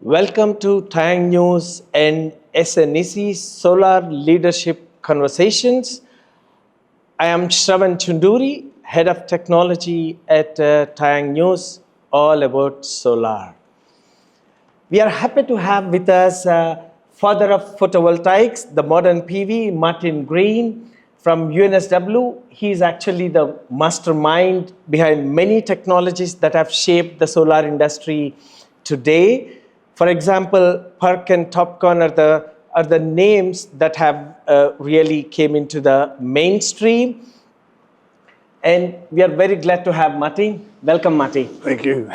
Welcome to TaiyangNews and SNEC Solar Leadership Conversations. I am Shravan Chunduri, Head of Technology at TaiyangNews, all about solar. We are happy to have with us father of photovoltaics, the modern PV, Martin Green from UNSW. He is actually the mastermind behind many technologies that have shaped the solar industry today. For example, PERC and TOPCon are the names that have really came into the mainstream. And we are very glad to have Martin. Welcome, Martin. Thank you.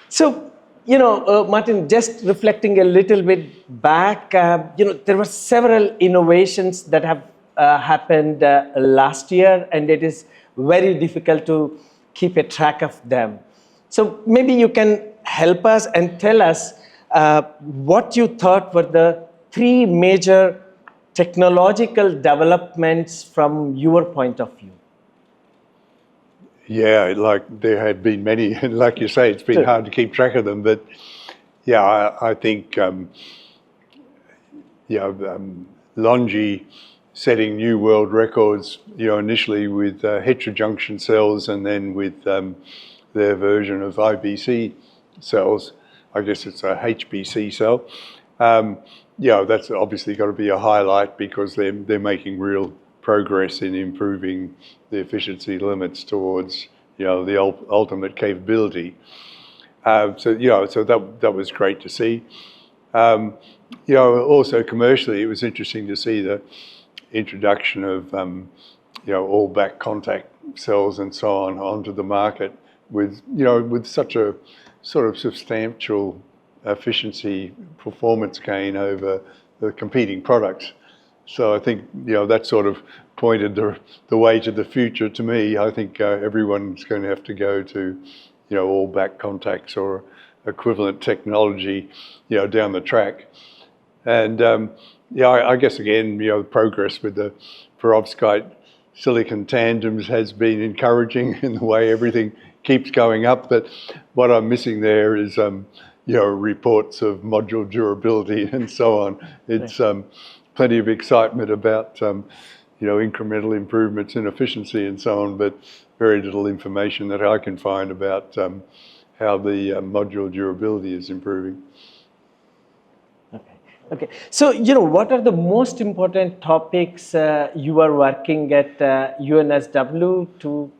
So, Martin, just reflecting a little bit back, there were several innovations that have happened last year, and it is very difficult to keep a track of them. So maybe you can help us and tell us what you thought were the three major technological developments from your point of view. Yeah, like there had been many, and like you say, it's been hard to keep track of them. But yeah, I think Longi setting new world records, initially with heterojunction cells, and then with their version of IBC cells. I guess it's a HBC cell. That's obviously got to be a highlight because they're making real progress in improving the efficiency limits towards the ultimate capability. So that was great to see. Also commercially, it was interesting to see the introduction of all back contact cells and so on onto the market with such a sort of substantial efficiency performance gain over the competing products. So I think that sort of pointed the way to the future to me. I think everyone's going to have to go to all back contacts or equivalent technology down the track. And I guess again progress with the perovskite silicon tandems has been encouraging in the way everything keeps going up, but what I'm missing there is reports of module durability and so on. It's plenty of excitement about incremental improvements in efficiency and so on, but very little information that I can find about how the module durability is improving. Okay. So, what are the most important topics you are working at UNSW to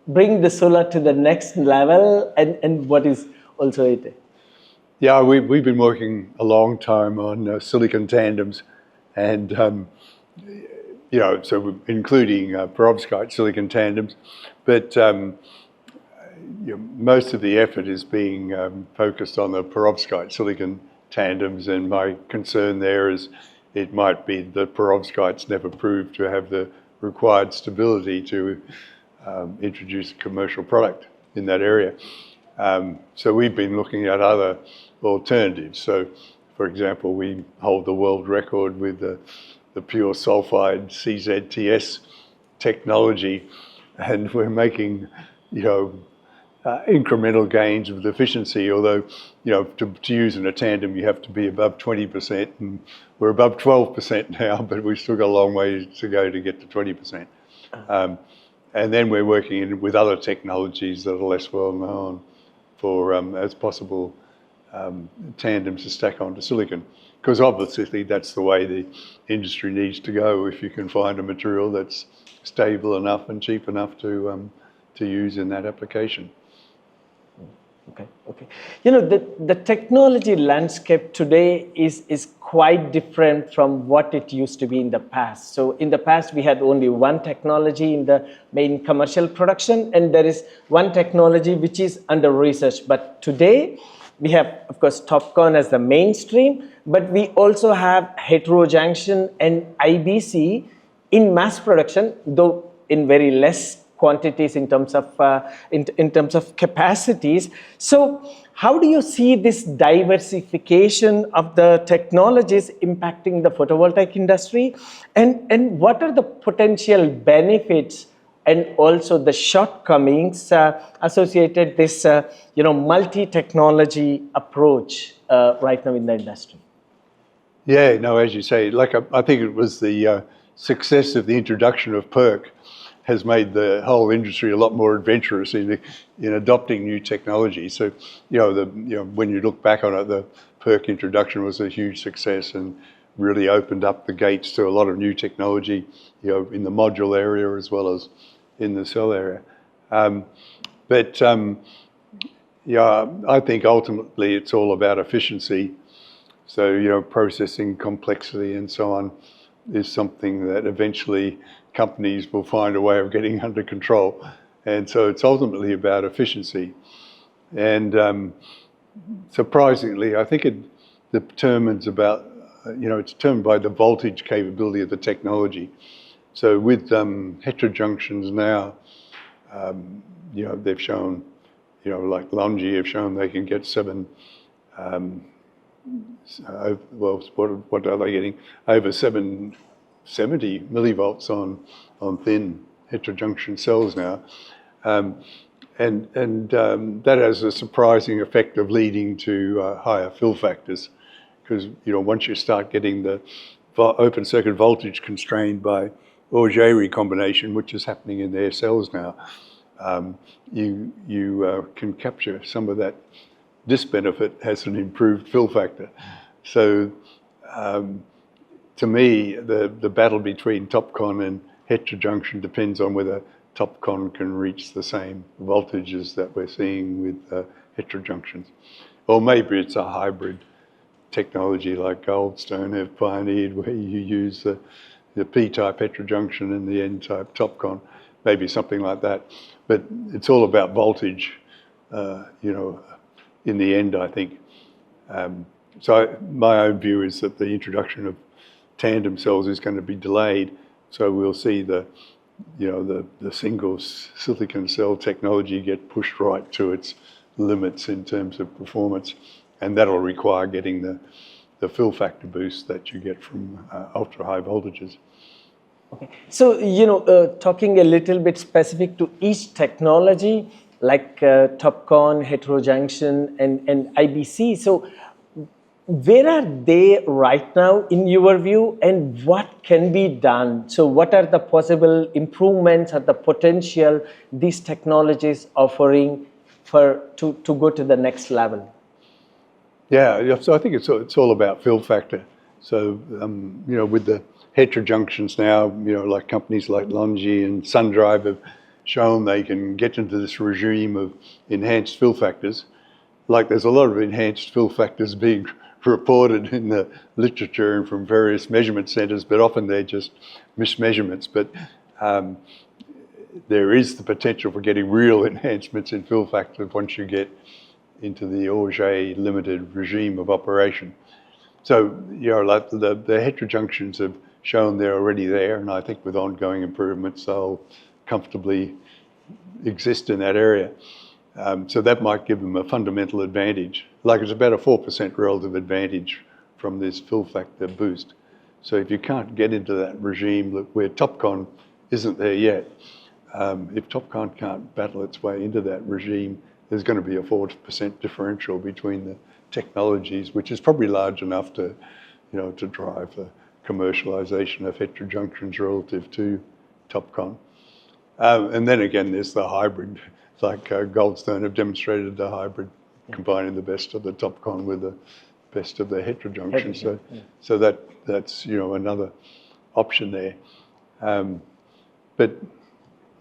bring the solar to the next level, and what is also it? Yeah, we've been working a long time on silicon tandems, and so including perovskite silicon tandems, but most of the effort is being focused on the perovskite silicon tandems, and my concern there is it might be that perovskites never proved to have the required stability to introduce a commercial product in that area. So we've been looking at other alternatives. So, for example, we hold the world record with the pure sulfide CZTS technology, and we're making, incremental gains with efficiency, although, to use in a tandem, you have to be above 20%, and we're above 12% now, but we've still got a long way to go to get to 20%. And then we're working with other technologies that are less well known for as possible tandems to stack onto silicon, because obviously that's the way the industry needs to go if you can find a material that's stable enough and cheap enough to use in that application. Okay. The technology landscape today is quite different from what it used to be in the past. So in the past, we had only one technology in the main commercial production, and there is one technology which is under research. But today, we have, of course, TOPCon as the mainstream, but we also have heterojunction and IBC in mass production, though in very less quantities in terms of capacities. So how do you see this diversification of the technologies impacting the photovoltaic industry, and what are the potential benefits and also the shortcomings associated this multi-technology approach right now in the industry? Yeah, no, as you say, like I think it was the success of the introduction of PERC has made the whole industry a lot more adventurous in adopting new technology. So, when you look back on it, the PERC introduction was a huge success and really opened up the gates to a lot of new technology, in the module area as well as in the cell area. I think ultimately it's all about efficiency. So, processing complexity and so on is something that eventually companies will find a way of getting under control. And so it's ultimately about efficiency. And surprisingly, I think it determines about, it's determined by the voltage capability of the technology. So with heterojunctions now, they've shown, like Longi have shown they can get what are they getting? Over 770 millivolts on thin heterojunction cells now. And that has a surprising effect of leading to higher fill factors, because once you start getting the open circuit voltage constrained by Auger recombination, which is happening in their cells now, you can capture some of that disbenefit as an improved fill factor. So to me, the battle between TOPCon and heterojunction depends on whether TOPCon can reach the same voltages that we're seeing with heterojunctions. Or maybe it's a hybrid technology like Goldstone have pioneered, where you use the P-type heterojunction and the N-type TOPCon, maybe something like that. But it's all about voltage, in the end, I think. So my own view is that the introduction of tandem cells is going to be delayed. So we'll see the single silicon cell technology get pushed right to its limits in terms of performance. And that'll require getting the fill factor boost that you get from ultra high voltages. Okay. So, talking a little bit specific to each technology, like TOPCon, heterojunction, and IBC. So, where are they right now in your view, and what can be done? So, what are the possible improvements or the potential these technologies offering to go to the next level? Yeah, so I think it's all about fill factor. So, with the heterojunctions now, like companies like Longi and SunDrive have shown they can get into this regime of enhanced fill factors. Like there's a lot of enhanced fill factors being reported in the literature and from various measurement centers, but often they're just mismeasurements. But there is the potential for getting real enhancements in fill factor once you get into the Auger limited regime of operation. So, like the heterojunctions have shown they're already there, and I think with ongoing improvements, they'll comfortably exist in that area. So that might give them a fundamental advantage. Like it's about a 4% relative advantage from this fill factor boost. So if you can't get into that regime where TOPCon isn't there yet, if TOPCon can't battle its way into that regime, there's going to be a 4% differential between the technologies, which is probably large enough to drive the commercialization of heterojunctions relative to TOPCon. And then again, there's the hybrid, like Goldstone have demonstrated the hybrid, combining the best of the TOPCon with the best of the heterojunction. So that's another option there. But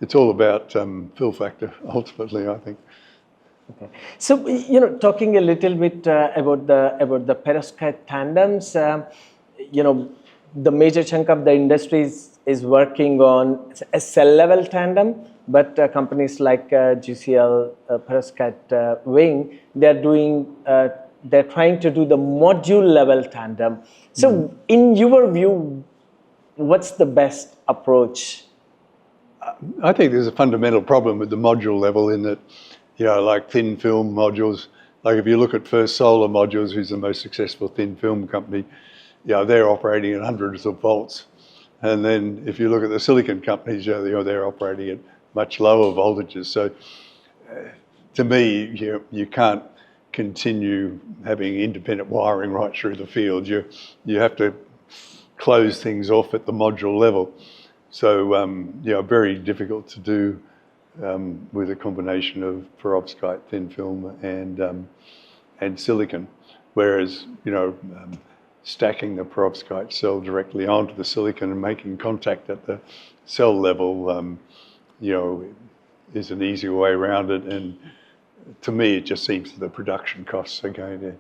it's all about fill factor ultimately, I think. Okay. So talking a little bit about the perovskite tandems, the major chunk of the industry is working on a cell level tandem, but companies like GCL, perovskite Wing, they're trying to do the module level tandem. So in your view, what's the best approach? I think there's a fundamental problem with the module level in that, like thin film modules, like if you look at First Solar Modules, who's the most successful thin film company, they're operating at hundreds of volts. And then if you look at the silicon companies, they're operating at much lower voltages. So to me, you can't continue having independent wiring right through the field. You have to close things off at the module level. So very difficult to do with a combination of perovskite, thin film, and silicon. Whereas stacking the perovskite cell directly onto the silicon and making contact at the cell level, is an easier way around it. And to me, it just seems that the production costs are going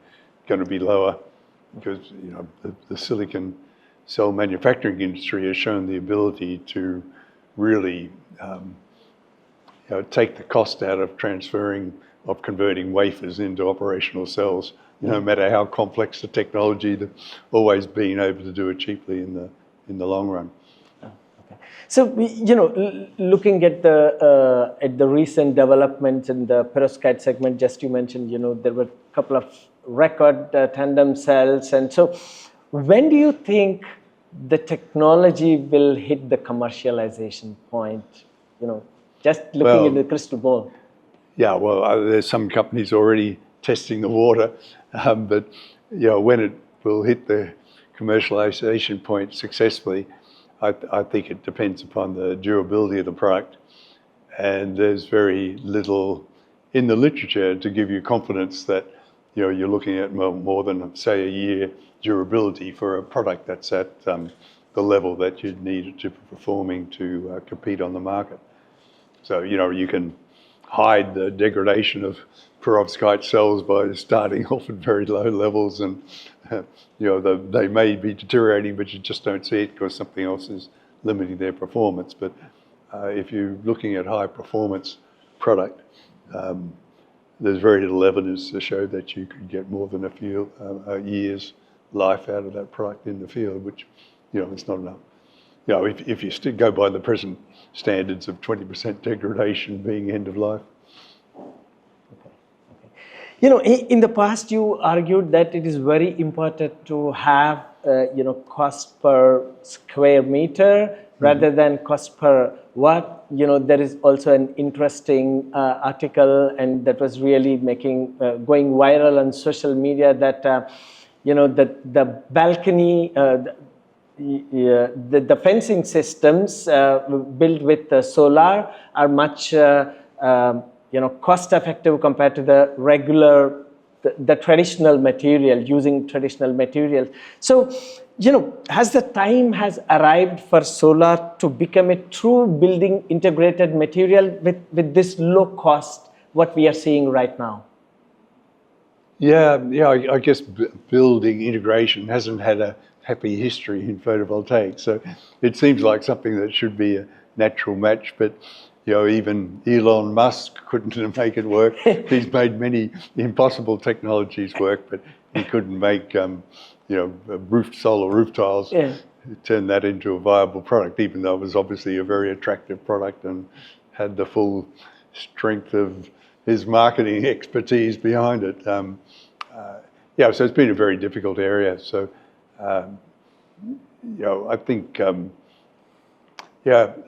to be lower because the silicon cell manufacturing industry has shown the ability to really take the cost out of converting wafers into operational cells. No matter how complex the technology, they've always been able to do it cheaply in the long run. So, looking at the recent developments in the perovskite segment, just you mentioned, there were a couple of record tandem cells, and so when do you think the technology will hit the commercialization point? Just looking in the crystal ball. Yeah, well, there's some companies already testing the water, but when it will hit the commercialization point successfully, I think it depends upon the durability of the product, and there's very little in the literature to give you confidence that you're looking at more than, say, a year durability for a product that's at the level that you'd need it to be performing to compete on the market. So you can hide the degradation of perovskite cells by starting off at very low levels, and they may be deteriorating, but you just don't see it because something else is limiting their performance. But if you're looking at high performance product, there's very little evidence to show that you could get more than a year's life out of that product in the field, which it's not enough. If you still go by the present standards of 20% degradation being end of life. In the past, you argued that it is very important to have, cost per square meter rather than cost per watt. There is also an interesting article, and that was really going viral on social media that, the balcony, the fencing systems built with solar are much cost effective compared to the regular, the traditional material, using traditional materials. So, has the time has arrived for solar to become a true building integrated material with this low cost, what we are seeing right now? Yeah, I guess building integration hasn't had a happy history in photovoltaics. So it seems like something that should be a natural match, but even Elon Musk couldn't make it work. He's made many impossible technologies work, but he couldn't make solar roof tiles, turn that into a viable product, even though it was obviously a very attractive product and had the full strength of his marketing expertise behind it. So it's been a very difficult area. So, I think,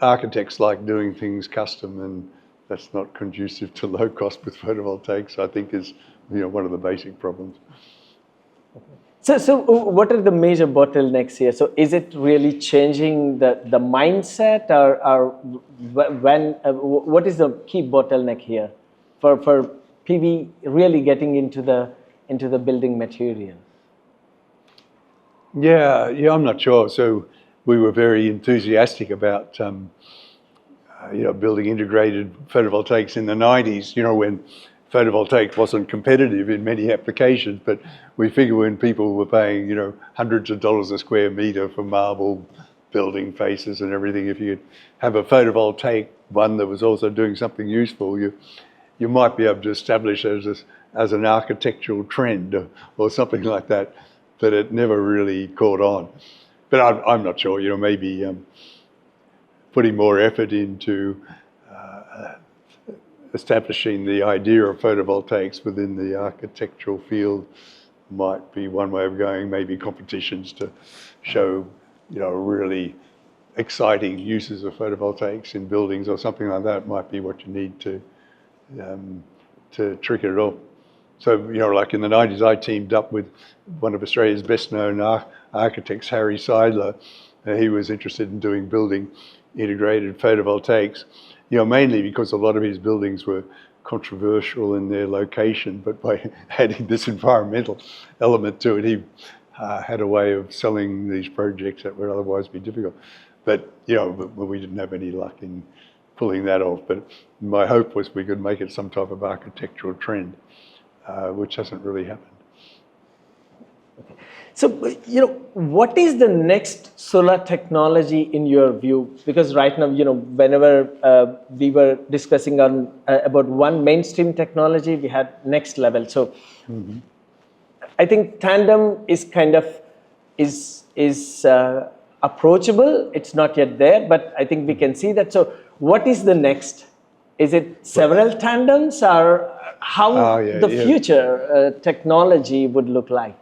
architects like doing things custom, and that's not conducive to low cost with photovoltaics, I think is, one of the basic problems. So what are the major bottlenecks here? So is it really changing the mindset, or what is the key bottleneck here for PV really getting into the building material? Yeah, I'm not sure. So we were very enthusiastic about building integrated photovoltaics in the 90s, when photovoltaic wasn't competitive in many applications, but we figure when people were paying, hundreds of dollars a square meter for marble building faces and everything, if you could have a photovoltaic one that was also doing something useful, you might be able to establish it as an architectural trend or something like that, but it never really caught on. But I'm not sure, maybe putting more effort into establishing the idea of photovoltaics within the architectural field might be one way of going, maybe competitions to show, really exciting uses of photovoltaics in buildings or something like that might be what you need to trigger it off. So, like in the 90s, I teamed up with one of Australia's best-known architects, Harry Seidler. He was interested in building integrated photovoltaics, mainly because a lot of his buildings were controversial in their location, but by adding this environmental element to it, he had a way of selling these projects that would otherwise be difficult. But, we didn't have any luck in pulling that off. But my hope was we could make it some type of architectural trend, which hasn't really happened. So, what is the next solar technology in your view? Because right now, whenever we were discussing about one mainstream technology, we had next level. So, I think tandem is kind of approachable. It's not yet there, but I think we can see that. So, what is the next? Is it several tandems, or how future technology would look like?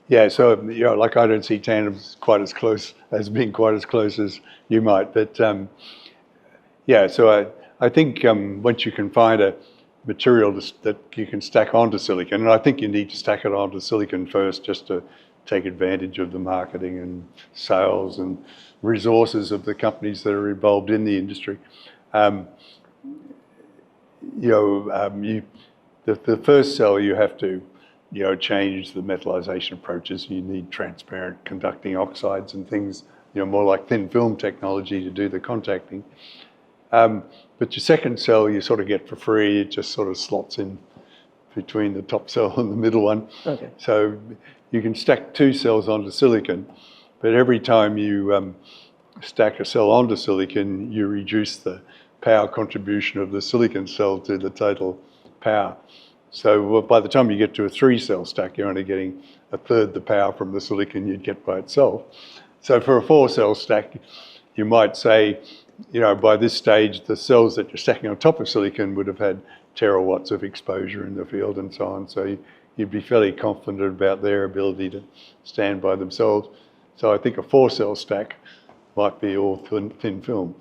Yeah, so like I don't see tandems being quite as close as you might, but so I think once you can find a material that you can stack onto silicon, and I think you need to stack it onto silicon first just to take advantage of the marketing and sales and resources of the companies that are involved in the industry. The first cell you have to change the metallization approaches. You need transparent conducting oxides and things, more like thin film technology to do the contacting. But your second cell you sort of get for free. It just sort of slots in between the top cell and the middle one. Okay. So you can stack two cells onto silicon, but every time you stack a cell onto silicon, you reduce the power contribution of the silicon cell to the total power. So by the time you get to a 3-cell stack, you're only getting a third the power from the silicon you'd get by itself. So for a 4-cell stack, you might say, by this stage, the cells that you're stacking on top of silicon would have had terawatts of exposure in the field and so on. So you'd be fairly confident about their ability to stand by themselves. So I think a 4-cell stack might be all thin film.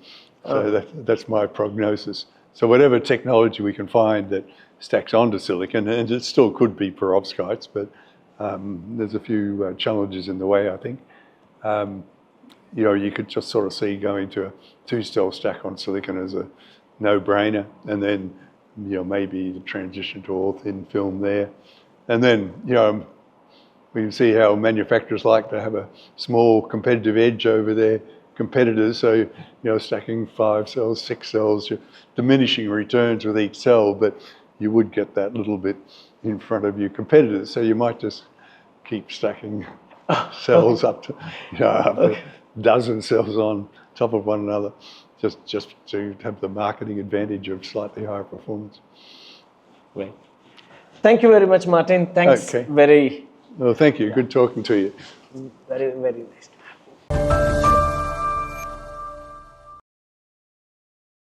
So that's my prognosis. So whatever technology we can find that stacks onto silicon, and it still could be perovskites, but there's a few challenges in the way, I think. You could just sort of see going to a 2-cell stack on silicon as a no-brainer, and then maybe the transition to all thin film there. And then we can see how manufacturers like to have a small competitive edge over their competitors. So stacking 5 cells, 6 cells, you're diminishing returns with each cell, but you would get that little bit in front of your competitors. So you might just keep stacking cells up to a dozen cells on top of one another, just to have the marketing advantage of slightly higher performance. Great. Thank you very much, Martin. Thanks. Okay. Well, thank you. Good talking to you. Very, very nice.